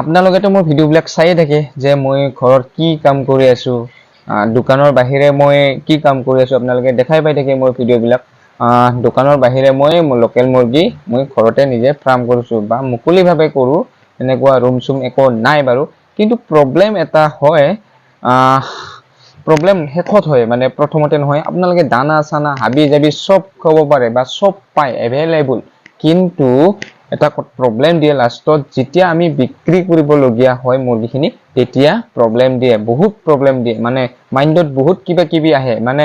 আপোনালোকেতো মোৰ ভিডিঅ'বিলাক চাইয়ে থাকে যে মই ঘৰত কি কাম কৰি আছো, দোকানৰ বাহিৰে মই কি কাম কৰি আছো আপোনালোকে দেখাই পাই থাকে মোৰ ভিডিঅ'বিলাক। দোকানৰ বাহিৰে মই লোকেল মুৰ্গী মই ঘৰতে নিজে ফাৰ্ম কৰিছো বা মুকলিভাৱে কৰো, এনেকুৱা ৰুম চুম একো নাই বাৰু। কিন্তু প্ৰব্লেম এটা হয়, প্ৰব্লেম শেষত হয়, মানে প্ৰথমতে নহয়। আপোনালোকে দানা চানা হাবি জাবি চব খাব পাৰে বা চব পায় এভেইলেবল, কিন্তু এটা প্ৰব্লেম দিয়ে লাষ্টত যেতিয়া আমি বিক্ৰী কৰিবলগীয়া হয় মুৰ্গীখিনি, তেতিয়া প্ৰব্লেম দিয়ে, বহুত প্ৰব্লেম দিয়ে। মানে মাইণ্ডত বহুত কিবা কিবি আহে, মানে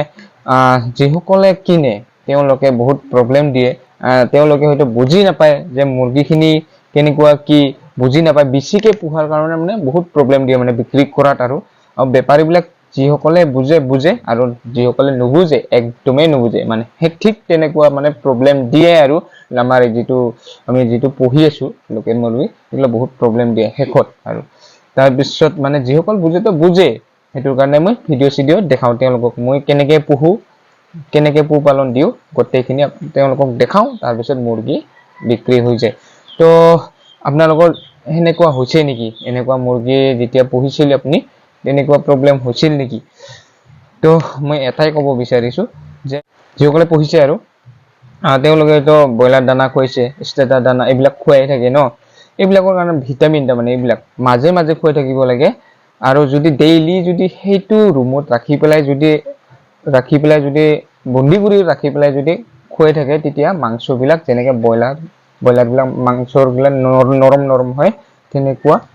যিসকলে কিনে তেওঁলোকে বহুত প্ৰব্লেম দিয়ে। তেওঁলোকে হয়তো বুজি নাপায় যে মুৰ্গীখিনি কেনেকুৱা কি বুজি নাপায়, বেছিকে পোহাৰ কাৰণে মানে বহুত প্ৰব্লেম দিয়ে মানে বিক্ৰী কৰাত। আৰু বেপাৰী বিলাক যিসকলে বুজে আৰু যিসকলে নুবুজে একদমেই নুবুজে, মানে ঠিক তেনেকুৱা মানে প্ৰব্লেম দিয়ে। আৰু আমাৰ আমি যিটো পুহি আছো লোকেল মুৰ্গী, এইবিলাক বহুত প্ৰব্লেম দিয়ে শেষত। আৰু তাৰপিছত মানে যিসকল বুজে সেইটোৰ কাৰণে মই ভিডিঅ' চিডিঅ' দেখাওঁ তেওঁলোকক, মই কেনেকে পুহো কেনেকে পোহপালন দিওঁ গোটেইখিনি তেওঁলোকক দেখাওঁ। তাৰপিছত মুৰ্গী বিক্ৰী হৈ যায়। তো আপোনালোকৰ সেনেকুৱা হৈছে নেকি? এনেকুৱা মুৰ্গী যেতিয়া পুহিছিল আপুনি তেনেকুৱা প্ৰব্লেম হৈছিল নেকি? তো মই এটাই ক'ব বিচাৰিছো যে যিসকলে পুহিছে আৰু তেওঁলোকেতো ব্ৰইলাৰ দানা খুৱাইছে, ষ্টেটাৰ দানা এইবিলাক খুৱাই থাকে ন। এইবিলাকৰ কাৰণে ভিটামিন, তাৰমানে এইবিলাক মাজে মাজে খুৱাই থাকিব লাগে। আৰু যদি ডেইলি যদি সেইটো ৰুমত ৰাখি পেলাই যদি বন্দী কৰি ৰাখি পেলাই যদি খুৱাই থাকে, তেতিয়া মাংসবিলাক যেনেকে ব্ৰইলাৰ বিলাক মাংসৰ বিলাক নৰম হয়,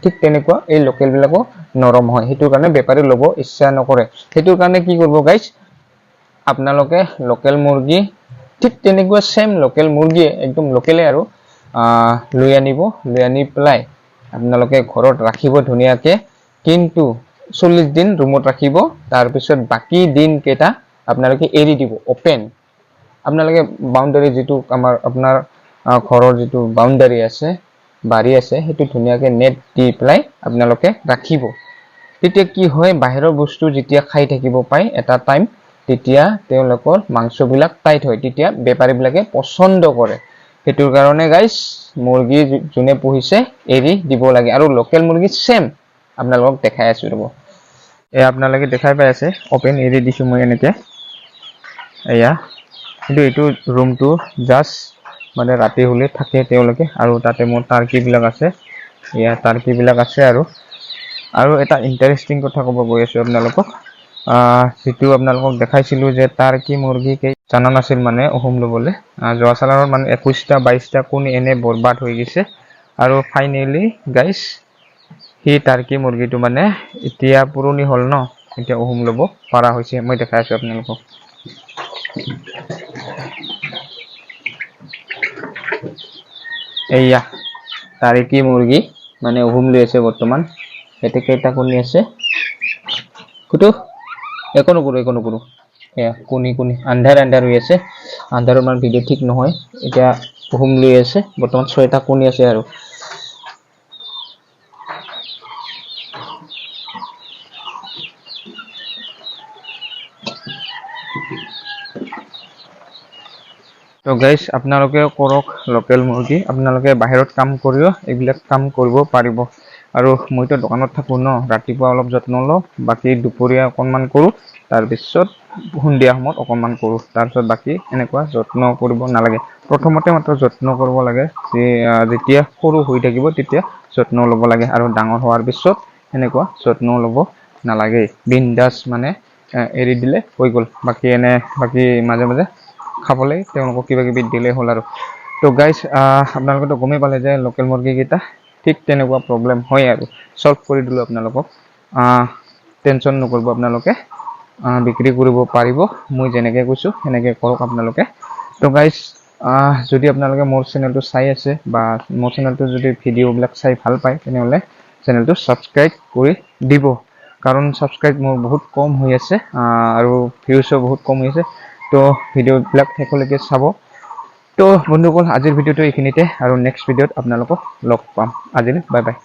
ঠিক তেনেকুৱা এই লোকেল বিলাকো নৰম হয়। সেইটো কাৰণে বেপাৰী ল'ব ইচ্ছা নকৰে। সেইটোৰ কাৰণে কি কৰিব গাইজ, আপোনালোকে লোকেল মুৰ্গী ঠিক তেনেকুৱা চেম লোকেল মুৰ্গীয়ে একদম লোকেলে আৰু লৈ আনি পেলাই আপোনালোকে ঘৰত ৰাখিব ধুনীয়াকে। কিন্তু 40 দিন ৰুমত ৰাখিব, তাৰপিছত বাকী দিন কেইটা আপোনালোকে এৰি দিব অপেন। আপোনালোকে বাউণ্ডাৰী যিটো আপোনাৰ ঘৰৰ যিটো বাউণ্ডাৰী আছে, বাৰী আছে, সেইটো ধুনীয়াকে নেট দি পেলাই আপোনালোকে ৰাখিব। তেতিয়া কি হয়, বাহিৰৰ বস্তু যেতিয়া খাই থাকিব পায় এটা টাইম, তেতিয়া তেওঁলোকৰ মাংসবিলাক টাইট হয়, তেতিয়া বেপাৰী বিলাকে পচন্দ কৰে। সেইটোৰ কাৰণে গাইজ মুৰ্গী যোনে পুহিছে এৰি দিব লাগে। আৰু লোকেল মুৰ্গী চেম আপোনালোকক দেখাই আছো ৰ'ব, আপোনালোকে দেখাই পাই আছে, অপেন এৰি দিছো মই এনেকে। এয়া কিন্তু এইটো ৰুমটো জাষ্ট মানে ৰাতি হলে থাকে তেওঁলোকে। আৰু তাতে মোৰ টাৰ্কি বিলাক আছে, এয়া টাৰ্কি বিলাক আছে। আৰু এটা ইণ্টাৰেষ্টিং কথা ক'ব গৈ আছো আপোনালোকক। যিটো আপোনালোকক দেখাইছিলো যে টাৰ্কি মুৰ্গী জানা নাছিল মানে অহুম লবলৈ, যোৱা চালানত মানে 21টা 22টা কণী এনে বৰবাদ হৈ গৈছে। আৰু ফাইনেলি গাইজ সেই টাৰ্কি মুৰ্গীটো মানে এতিয়া পুৰণি হ'ল ন, এতিয়া অহুম ল'ব পৰা হৈছে। মই দেখাই আছো আপোনালোকক। এইয়া টাৰ্কি মুৰ্গী মানে অহুম লৈ আছে বৰ্তমান। ইয়াতে কেইটা কণী আছে, কুটু একো নকৰো। এয়া কণী আন্ধাৰ হৈ আছে, আন্ধাৰৰ মানে ভিডিঅ' ঠিক নহয়। এতিয়া অহুম লৈ আছে বৰ্তমান, 6টা কণী আছে। আৰু তো গাইজ আপোনালোকে কৰক লোকেল মুৰ্গী, আপোনালোকে বাহিৰত কাম কৰিও এইবিলাক কাম কৰিব পাৰিব। আৰু মইতো দোকানত থাকো ন, ৰাতিপুৱা অলপ যত্ন লওঁ, বাকী দুপৰীয়া অকণমান কৰোঁ, তাৰপিছত সন্ধিয়া সময়ত অকণমান কৰোঁ। তাৰপিছত বাকী এনেকুৱা যত্ন কৰিব নালাগে। প্ৰথমতে মাত্ৰ যত্ন কৰিব লাগে, যেতিয়া সৰু হৈ থাকিব তেতিয়া যত্ন ল'ব লাগে। আৰু ডাঙৰ হোৱাৰ পিছত এনেকুৱা যত্ন ল'ব নালাগে, বিন্দাছ মানে এৰি দিলে হৈ গ'ল। বাকী মাজে মাজে খাবলৈ তেওঁলোকক কিবা কিবি দিলে হ'ল। আৰু তো গাইজ আপোনালোকেতো গমেই পালে যে লোকেল মুৰ্গীকেইটা ঠিক তেনেকুৱা প্ৰব্লেম হয়। আৰু চল্ভ কৰি দিলোঁ আপোনালোকক। টেনশ্যন নকৰিব, আপোনালোকে বিক্ৰী কৰিব পাৰিব। মই যেনেকৈ কৈছোঁ সেনেকৈ কৰক আপোনালোকে। তো গাইজ যদি আপোনালোকে মোৰ চেনেলটো চাই আছে বা মোৰ চেনেলটো যদি ভিডিঅ'বিলাক চাই ভাল পায়, তেনেহ'লে চেনেলটো ছাবস্ক্ৰাইব কৰি দিব। কাৰণ ছাবস্ক্ৰাইব মোৰ বহুত কম হৈ আছে, আৰু ভিউজো বহুত কম হৈ আছে। তো ভিডিঅ'বিলাক শেষলৈকে চাব। তো বন্ধুসকল, আজিৰ ভিডিঅ'টো এইখিনিতে, আৰু নেক্সট ভিডিঅ'ত আপোনালোকক লগ পাম। আজিলৈ বাই বাই।